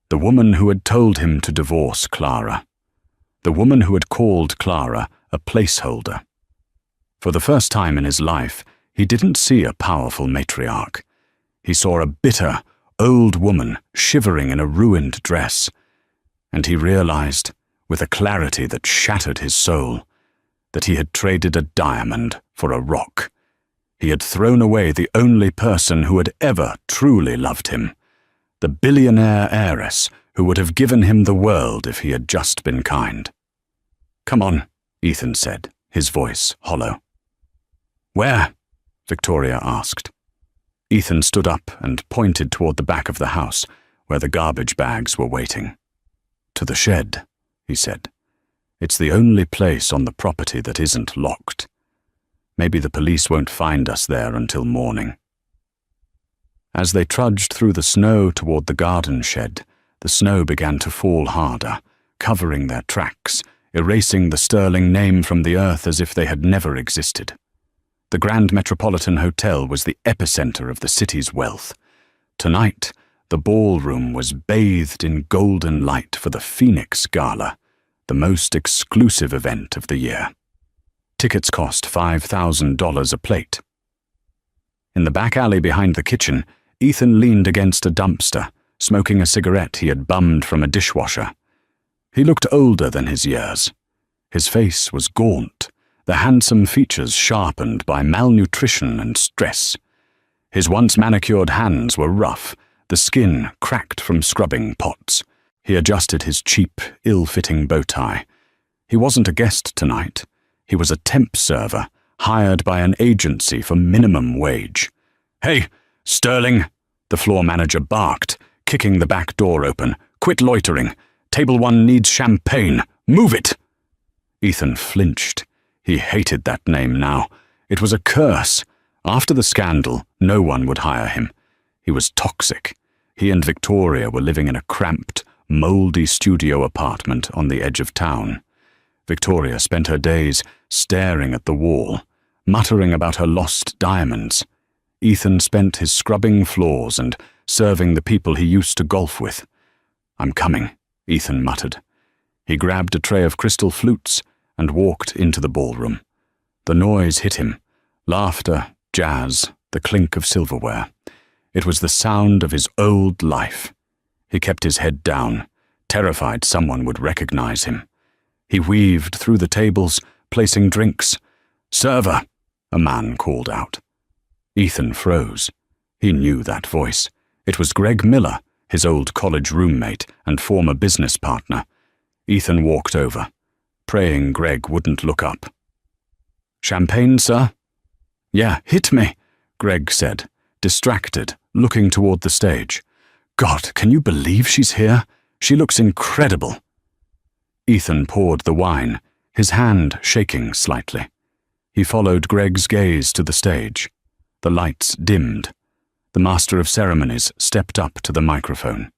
The woman who had told him to divorce Clara. The woman who had called Clara a placeholder. For the first time in his life, he didn't see a powerful matriarch. He saw a bitter, old woman shivering in a ruined dress. And he realized, with a clarity that shattered his soul, that he had traded a diamond for a rock. He had thrown away the only person who had ever truly loved him, the billionaire heiress who would have given him the world if he had just been kind. "Come on," Ethan said, his voice hollow. "Where?" Victoria asked. Ethan stood up and pointed toward the back of the house, where the garbage bags were waiting. "To the shed," he said. "It's the only place on the property that isn't locked. Maybe the police won't find us there until morning." As they trudged through the snow toward the garden shed, the snow began to fall harder, covering their tracks, erasing the Sterling name from the earth as if they had never existed. The Grand Metropolitan Hotel was the epicenter of the city's wealth. Tonight, the ballroom was bathed in golden light for the Phoenix Gala, the most exclusive event of the year. Tickets cost $5,000 a plate. In the back alley behind the kitchen, Ethan leaned against a dumpster, smoking a cigarette he had bummed from a dishwasher. He looked older than his years. His face was gaunt, the handsome features sharpened by malnutrition and stress. His once manicured hands were rough, the skin cracked from scrubbing pots. He adjusted his cheap, ill-fitting bow tie. He wasn't a guest tonight. He was a temp server, hired by an agency for minimum wage. "Hey, Sterling!" the floor manager barked, kicking the back door open. "Quit loitering. Table 1 needs champagne. Move it!" Ethan flinched. He hated that name now. It was a curse. After the scandal, no one would hire him. He was toxic. He and Victoria were living in a cramped, moldy studio apartment on the edge of town. Victoria spent her days staring at the wall, muttering about her lost diamonds. Ethan spent his scrubbing floors and serving the people he used to golf with. "I'm coming," Ethan muttered. He grabbed a tray of crystal flutes and walked into the ballroom. The noise hit him. Laughter, jazz, the clink of silverware. It was the sound of his old life. He kept his head down, terrified someone would recognize him. He weaved through the tables, placing drinks. "Server," a man called out. Ethan froze. He knew that voice. It was Greg Miller, his old college roommate and former business partner. Ethan walked over, praying Greg wouldn't look up. "Champagne, sir?" "Yeah, hit me," Greg said, distracted, looking toward the stage. "God, can you believe she's here? She looks incredible." Ethan poured the wine, his hand shaking slightly. He followed Greg's gaze to the stage. The lights dimmed. The master of ceremonies stepped up to the microphone.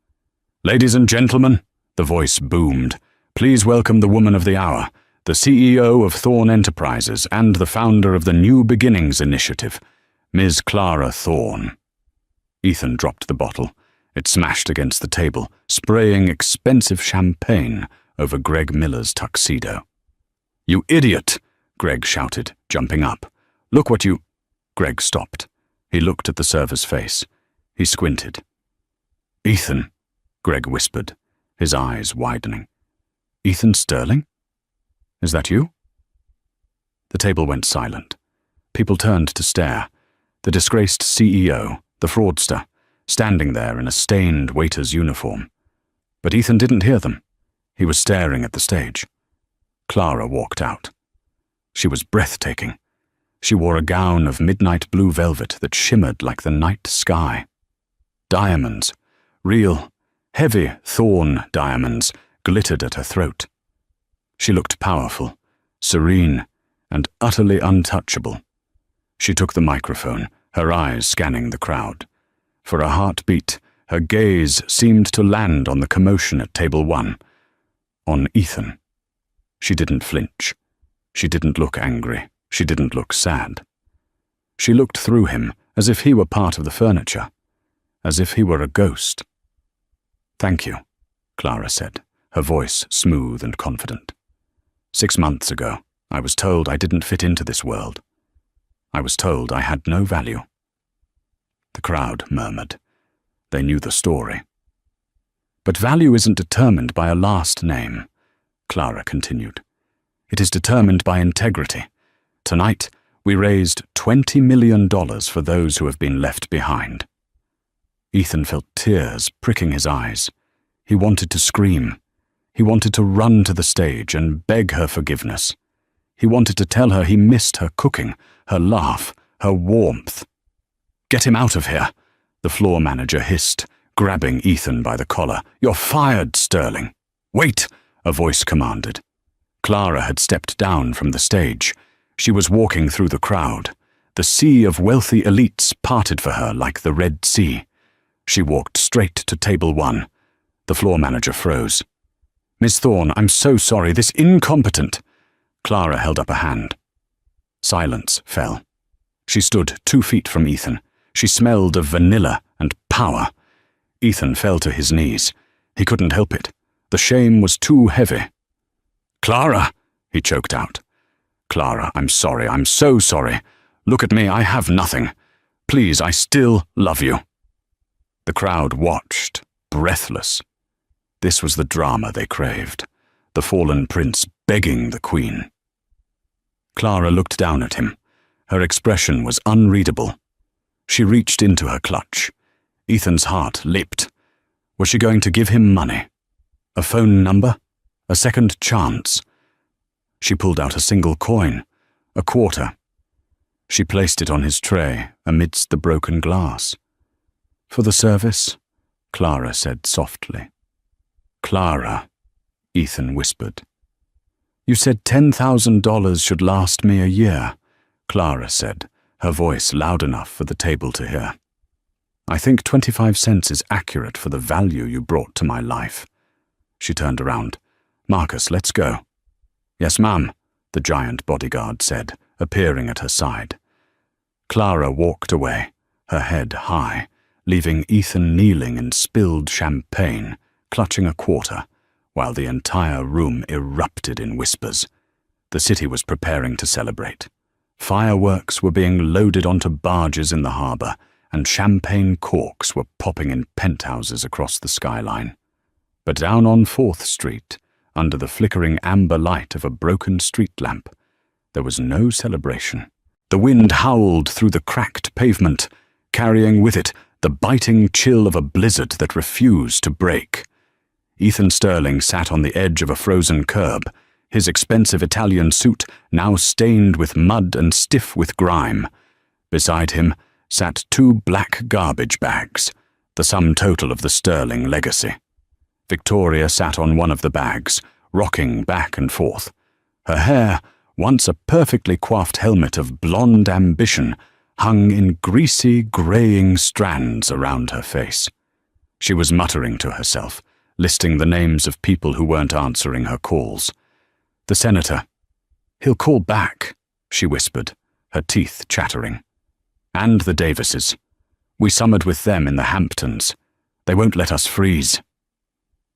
"Ladies and gentlemen," the voice boomed, "please welcome the woman of the hour, the CEO of Thorn Enterprises and the founder of the New Beginnings Initiative, Ms. Clara Thorne. Ethan dropped the bottle. It smashed against the table, spraying expensive champagne over Greg Miller's tuxedo. "You idiot!" Greg shouted, jumping up. "Look what you—" Greg stopped. He looked at the server's face. He squinted. "Ethan," Greg whispered, his eyes widening. "Ethan Sterling? Is that you?" The table went silent. People turned to stare. The disgraced CEO, the fraudster, standing there in a stained waiter's uniform. But Ethan didn't hear them. He was staring at the stage. Clara walked out. She was breathtaking. She wore a gown of midnight blue velvet that shimmered like the night sky. Diamonds, real, heavy Thorne diamonds, glittered at her throat. She looked powerful, serene, and utterly untouchable. She took the microphone, her eyes scanning the crowd. For a heartbeat, her gaze seemed to land on the commotion at table 1, on Ethan. She didn't flinch. She didn't look angry. She didn't look sad. She looked through him as if he were part of the furniture, as if he were a ghost. "Thank you," Clara said, her voice smooth and confident. 6 months ago, I was told I didn't fit into this world. I was told I had no value. The crowd murmured. They knew the story. "But value isn't determined by a last name," Clara continued. "It is determined by integrity. Tonight, we raised $20 million for those who have been left behind." Ethan felt tears pricking his eyes. He wanted to scream. He wanted to run to the stage and beg her forgiveness. He wanted to tell her he missed her cooking, her laugh, her warmth. "Get him out of here," the floor manager hissed, grabbing Ethan by the collar. "You're fired, Sterling." "Wait," a voice commanded. Clara had stepped down from the stage. She was walking through the crowd. The sea of wealthy elites parted for her like the Red Sea. She walked straight to table 1. The floor manager froze. "Miss Thorne, I'm so sorry. This incompetent—" Clara held up a hand. Silence fell. She stood 2 feet from Ethan. She smelled of vanilla and power. Ethan fell to his knees. He couldn't help it. The shame was too heavy. "Clara," he choked out. "Clara, I'm sorry. I'm so sorry. Look at me. I have nothing. Please, I still love you." The crowd watched, breathless. This was the drama they craved. The fallen prince begging the queen. Clara looked down at him. Her expression was unreadable. She reached into her clutch. Ethan's heart leaped. Was she going to give him money? A phone number? A second chance? She pulled out a single coin, a quarter. She placed it on his tray amidst the broken glass. "For the service?" Clara said softly. "Clara," Ethan whispered. "You said $10,000 should last me a year," Clara said, her voice loud enough for the table to hear. "I think 25 cents is accurate for the value you brought to my life." She turned around. "Marcus, let's go." "Yes, ma'am," the giant bodyguard said, appearing at her side. Clara walked away, her head high, leaving Ethan kneeling in spilled champagne, clutching a quarter, while the entire room erupted in whispers. The city was preparing to celebrate. Fireworks were being loaded onto barges in the harbor, and champagne corks were popping in penthouses across the skyline. But down on 4th Street, under the flickering amber light of a broken street lamp, there was no celebration. The wind howled through the cracked pavement, carrying with it the biting chill of a blizzard that refused to break. Ethan Sterling sat on the edge of a frozen curb, his expensive Italian suit now stained with mud and stiff with grime. Beside him sat 2 black garbage bags, the sum total of the Sterling legacy. Victoria sat on one of the bags, rocking back and forth. Her hair, once a perfectly coiffed helmet of blonde ambition, hung in greasy, graying strands around her face. She was muttering to herself, listing the names of people who weren't answering her calls. The senator. "He'll call back," she whispered, her teeth chattering. And the Davises. We summered with them in the Hamptons. They won't let us freeze."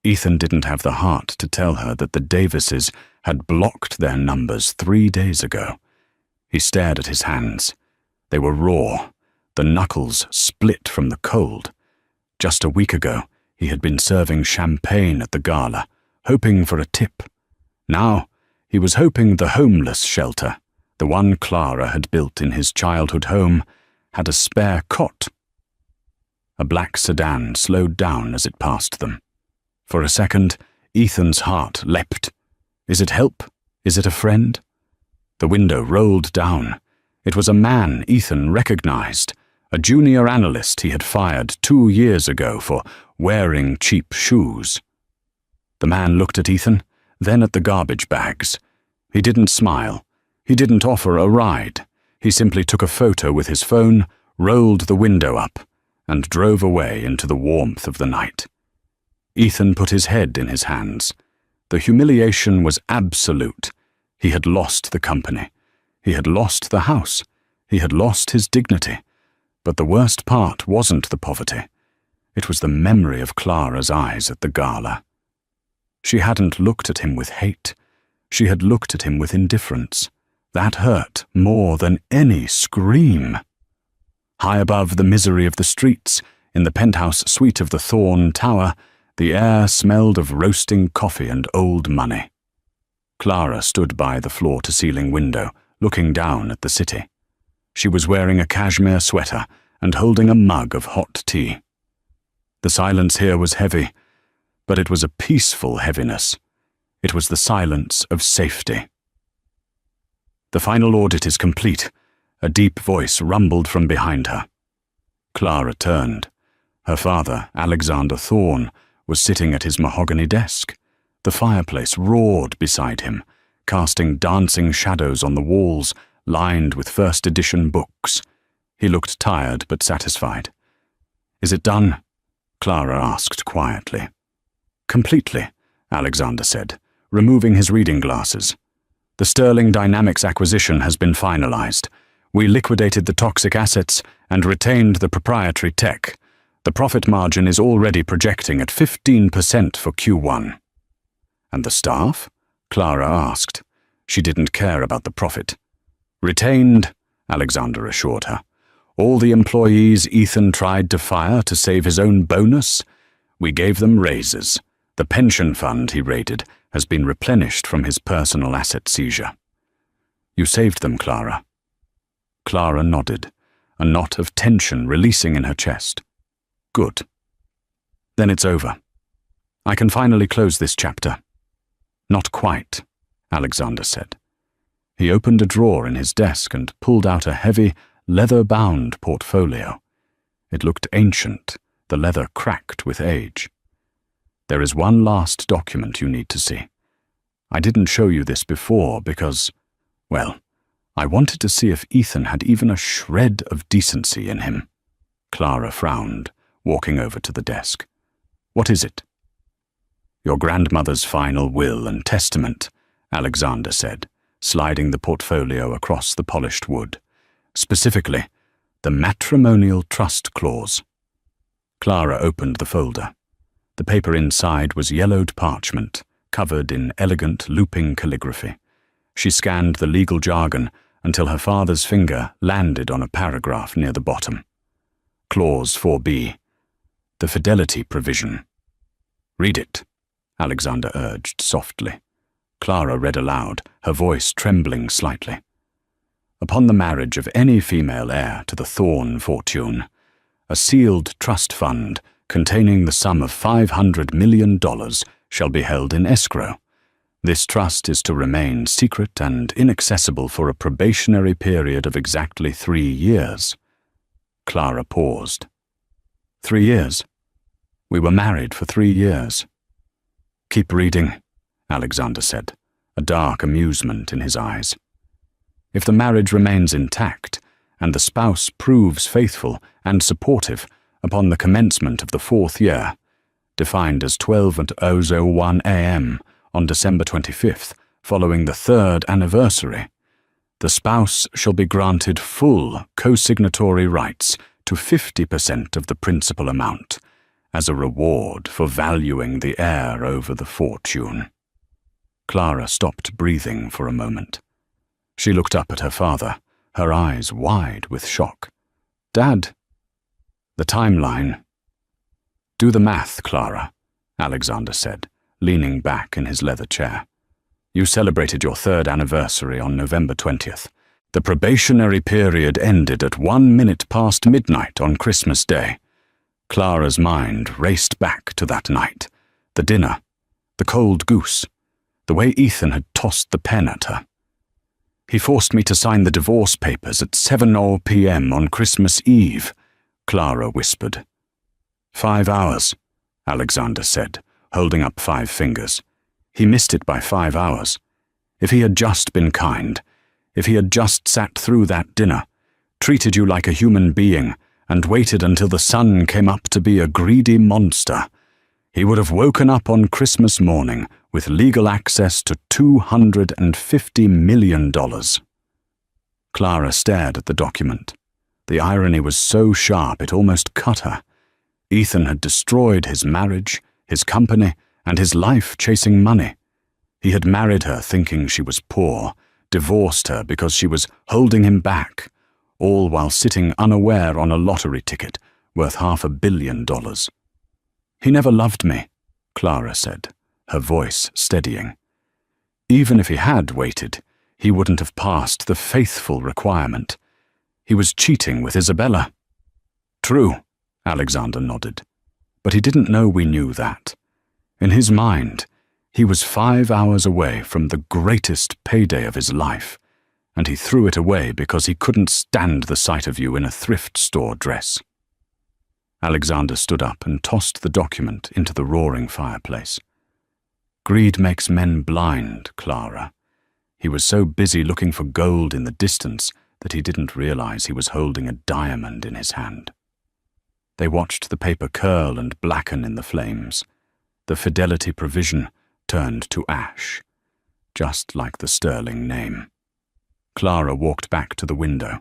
Ethan didn't have the heart to tell her that the Davises had blocked their numbers 3 days ago. He stared at his hands. They were raw, the knuckles split from the cold. Just a week ago, he had been serving champagne at the gala, hoping for a tip. Now, he was hoping the homeless shelter, the one Clara had built in his childhood home, had a spare cot. A black sedan slowed down as it passed them. For a second, Ethan's heart leapt. Is it help? Is it a friend? The window rolled down. It was a man Ethan recognized, a junior analyst he had fired 2 years ago for wearing cheap shoes. The man looked at Ethan, then at the garbage bags. He didn't smile. He didn't offer a ride. He simply took a photo with his phone, rolled the window up, and drove away into the warmth of the night. Ethan put his head in his hands. The humiliation was absolute. He had lost the company. He had lost the house. He had lost his dignity. But the worst part wasn't the poverty. It was the memory of Clara's eyes at the gala. She hadn't looked at him with hate. She had looked at him with indifference. That hurt more than any scream. High above the misery of the streets, in the penthouse suite of the Thorn Tower, the air smelled of roasting coffee and old money. Clara stood by the floor-to-ceiling window, looking down at the city. She was wearing a cashmere sweater and holding a mug of hot tea. The silence here was heavy, but it was a peaceful heaviness. It was the silence of safety. "The final audit is complete," a deep voice rumbled from behind her. Clara turned. Her father, Alexander Thorne, was sitting at his mahogany desk. The fireplace roared beside him, casting dancing shadows on the walls, lined with first-edition books. He looked tired but satisfied. "Is it done?" Clara asked quietly. "Completely," Alexander said, removing his reading glasses. "The Sterling Dynamics acquisition has been finalized. We liquidated the toxic assets and retained the proprietary tech. The profit margin is already projecting at 15% for Q1. "And the staff?" Clara asked. She didn't care about the profit. "Retained," Alexander assured her. "All the employees Ethan tried to fire to save his own bonus? We gave them raises. The pension fund he raided has been replenished from his personal asset seizure." "You saved them, Clara." Clara nodded, a knot of tension releasing in her chest. "Good. Then it's over. I can finally close this chapter." "Not quite," Alexander said. He opened a drawer in his desk and pulled out a heavy, leather-bound portfolio. It looked ancient, the leather cracked with age. "There is one last document you need to see. I didn't show you this before because, well, I wanted to see if Ethan had even a shred of decency in him." Clara frowned, walking over to the desk. "What is it?" "Your grandmother's final will and testament," Alexander said, sliding the portfolio across the polished wood. "Specifically, the matrimonial trust clause." Clara opened the folder. The paper inside was yellowed parchment, covered in elegant looping calligraphy. She scanned the legal jargon until her father's finger landed on a paragraph near the bottom. Clause 4B. The fidelity provision. "Read it," Alexander urged softly. Clara read aloud, her voice trembling slightly. "Upon the marriage of any female heir to the Thorne fortune, a sealed trust fund containing the sum of $500 million shall be held in escrow. This trust is to remain secret and inaccessible for a probationary period of exactly 3 years." Clara paused. 3 years? We were married for 3 years. "Keep reading," Alexander said, a dark amusement in his eyes. "If the marriage remains intact, and the spouse proves faithful and supportive upon the commencement of the 4th year, defined as 12:01 a.m. on December 25th, following the 3rd anniversary, The spouse shall be granted full co-signatory rights to 50% of the principal amount, as a reward for valuing the heir over the fortune. Clara stopped breathing for a moment. She looked up at her father, her eyes wide with shock. "Dad." "The timeline." "Do the math, Clara," Alexander said, leaning back in his leather chair. "You celebrated your 3rd anniversary on November 20th. The probationary period ended at 1 minute past midnight on Christmas Day." Clara's mind raced back to that night. The dinner, the cold goose, the way Ethan had tossed the pen at her. "He forced me to sign the divorce papers at 7 p.m. on Christmas Eve," Clara whispered. 5 hours, Alexander said, holding up 5 fingers. "He missed it by 5 hours. If he had just been kind, if he had just sat through that dinner, treated you like a human being, and waited until the sun came up to be a greedy monster, he would have woken up on Christmas morning with legal access to $250 million. Clara stared at the document. The irony was so sharp it almost cut her. Ethan had destroyed his marriage, his company, and his life chasing money. He had married her thinking she was poor, divorced her because she was holding him back, all while sitting unaware on a lottery ticket worth $500 million. "He never loved me," Clara said, her voice steadying. "Even if he had waited, he wouldn't have passed the faithful requirement. He was cheating with Isabella." "True," Alexander nodded. "But he didn't know we knew that. In his mind, he was 5 hours away from the greatest payday of his life, and he threw it away because he couldn't stand the sight of you in a thrift store dress." Alexander stood up and tossed the document into the roaring fireplace. "Greed makes men blind, Clara." He was so busy looking for gold in the distance that he didn't realize he was holding a diamond in his hand. They watched the paper curl and blacken in the flames. The fidelity provision turned to ash, just like the sterling name. Clara walked back to the window.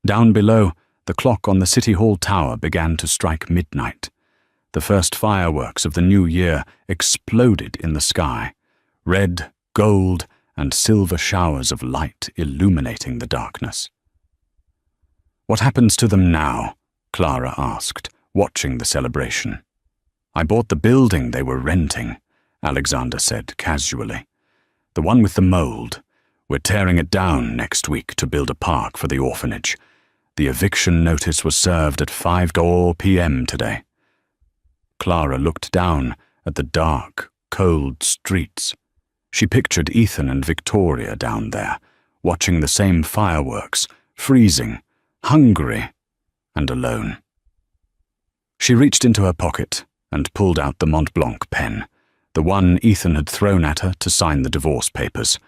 Down below, the clock on the City Hall tower began to strike midnight. The first fireworks of the new year exploded in the sky, red, gold, and silver showers of light illuminating the darkness. "What happens to them now?" Clara asked, watching the celebration. "I bought the building they were renting," Alexander said casually. "The one with the mold. We're tearing it down next week to build a park for the orphanage. The eviction notice was served at 5 p.m. today." Clara looked down at the dark, cold streets. She pictured Ethan and Victoria down there, watching the same fireworks, freezing, hungry, and alone. She reached into her pocket and pulled out the Mont Blanc pen, the one Ethan had thrown at her to sign the divorce papers.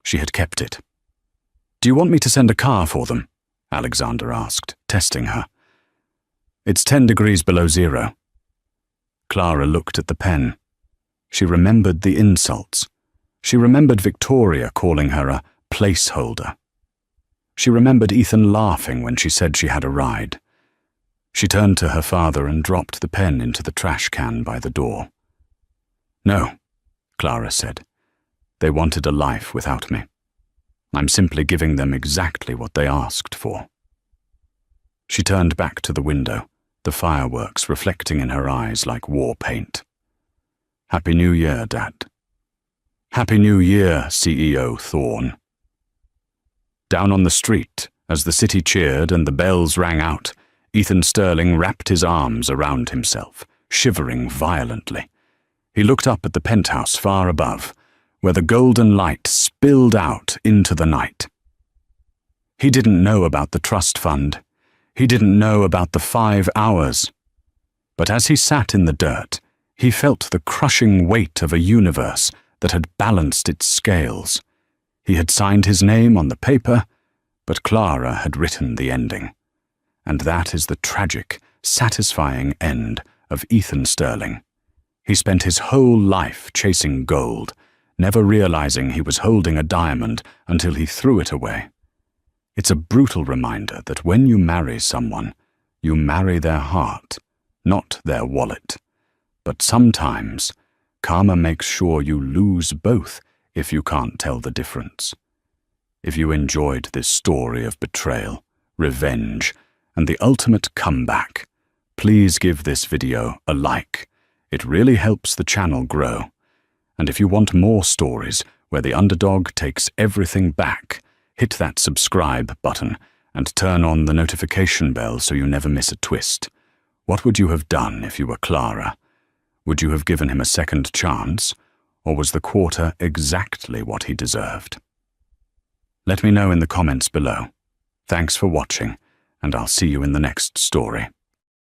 She had kept it. "Do you want me to send a car for them?" Alexander asked, testing her. "It's 10 degrees below zero." Clara looked at the pen. She remembered the insults. She remembered Victoria calling her a placeholder. She remembered Ethan laughing when she said she had a ride. She turned to her father and dropped the pen into the trash can by the door. "No," Clara said. "They wanted a life without me. I'm simply giving them exactly what they asked for." She turned back to the window, the fireworks reflecting in her eyes like war paint. "Happy New Year, Dad." "Happy New Year, CEO Thorne." Down on the street, as the city cheered and the bells rang out, Ethan Sterling wrapped his arms around himself, shivering violently. He looked up at the penthouse far above, where the golden light spilled out into the night. He didn't know about the trust fund. He didn't know about the 5 hours. But as he sat in the dirt, he felt the crushing weight of a universe that had balanced its scales. He had signed his name on the paper, but Clara had written the ending. And that is the tragic, satisfying end of Ethan Sterling. He spent his whole life chasing gold, never realizing he was holding a diamond until he threw it away. It's a brutal reminder that when you marry someone, you marry their heart, not their wallet. But sometimes, karma makes sure you lose both if you can't tell the difference. If you enjoyed this story of betrayal, revenge, and the ultimate comeback, please give this video a like. It really helps the channel grow. And if you want more stories where the underdog takes everything back, hit that subscribe button and turn on the notification bell so you never miss a twist. What would you have done if you were Clara? Would you have given him a second chance, or was the quarter exactly what he deserved? Let me know in the comments below. Thanks for watching, and I'll see you in the next story.